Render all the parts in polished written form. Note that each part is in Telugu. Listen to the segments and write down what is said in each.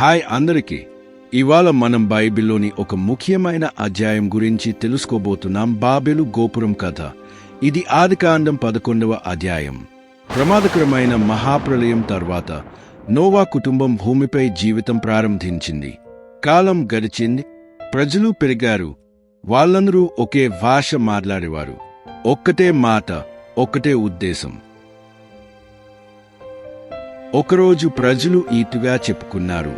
హాయ్ అందరికీ. ఇవాళ మనం బైబిల్లోని ఒక ముఖ్యమైన అధ్యాయం గురించి తెలుసుకోబోతున్నాం. బాబెలు గోపురం కథ. ఇది ఆదికాండం 11వ అధ్యాయం. ప్రమాదకరమైన మహాప్రళయం తర్వాత నోవా కుటుంబం భూమిపై జీవితం ప్రారంభించింది. కాలం గడిచింది, ప్రజలు పెరిగారు. వాళ్ళందరూ ఒకే భాష మాట్లాడేవారు. ఒక్కటే మాట, ఒక్కటే ఉద్దేశం. ఒకరోజు ప్రజలు ఈటుగా చెప్పుకున్నారు,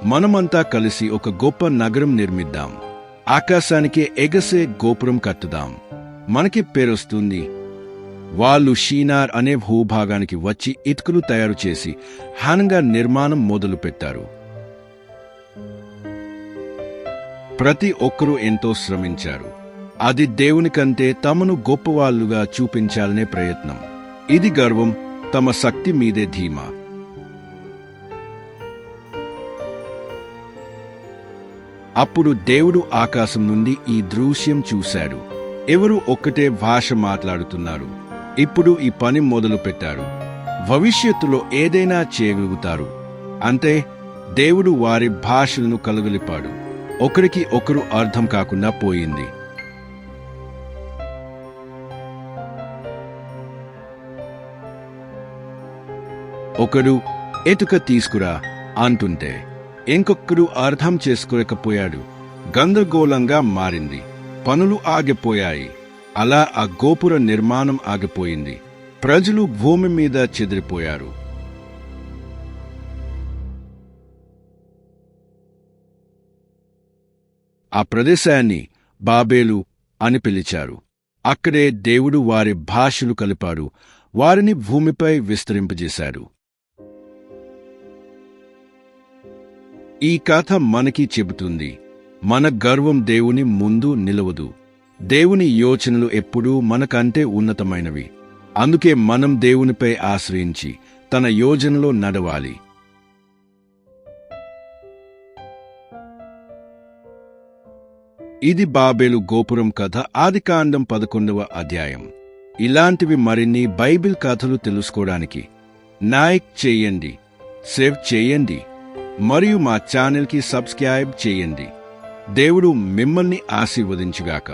మనమంతా కలిసి ఒక గొప్ప నగరం నిర్మిద్దాం. ఆకాశానికే ఎగసే గోపురం కట్టుదాం. మనకి పేరొస్తుంది. వాళ్ళు షీనార్ అనే భూభాగానికి వచ్చి ఇటుకలు తయారు చేసి ఘనంగా నిర్మాణం మొదలుపెట్టారు. ప్రతి ఒక్కరూ ఎంతో శ్రమించారు. అది దేవుని కంటే తమను గొప్పవాళ్లుగా చూపించాలనే ప్రయత్నం. ఇది గర్వం, తమ శక్తి మీదే ధీమా. అప్పుడు దేవుడు ఆకాశం నుండి ఈ దృశ్యం చూశాడు. ఎవరు ఒక్కటే భాష మాట్లాడుతున్నారు. ఇప్పుడు ఈ పని మొదలు పెట్టారు. భవిష్యత్తులో ఏదైనా చేయగలుగుతారు. అంతే, దేవుడు వారి భాషలను కలగలిపాడు. ఒకరికి ఒకరు అర్థం కాకుండా పోయింది. ఒకడు ఎటుక తీసుకురా అంటుంటే ఇంకొక్కడు అర్థం చేసుకోలేకపోయాడు. గందరగోళంగా మారింది. పనులు ఆగిపోయాయి. అలా ఆ గోపుర నిర్మాణం ఆగిపోయింది. ప్రజలు భూమి మీద చెదిరిపోయారు. ఆ ప్రదేశాన్ని బాబేలు అని పిలిచారు. అక్కడే దేవుడు వారి భాషలు కలిపాడు. వారిని భూమిపై విస్తరింపజేశాడు. ఈ కథ మనకి చెబుతుంది, మన గర్వం దేవుని ముందు నిలవదు. దేవుని యోచనలు ఎప్పుడూ మనకంటే ఉన్నతమైనవి. అందుకే మనం దేవునిపై ఆశ్రయించి తన యోజనలో నడవాలి. ఇది బాబేలు గోపురం కథ, ఆదికాండం 11వ అధ్యాయం. ఇలాంటివి మరిన్ని బైబిల్ కథలు తెలుసుకోవడానికి లైక్ చేయండి, సేవ్ చేయండి మరియు మా ఛానల్కి సబ్స్క్రైబ్ చేయండి. దేవుడు మిమ్మల్ని ఆశీర్వదించుగాక.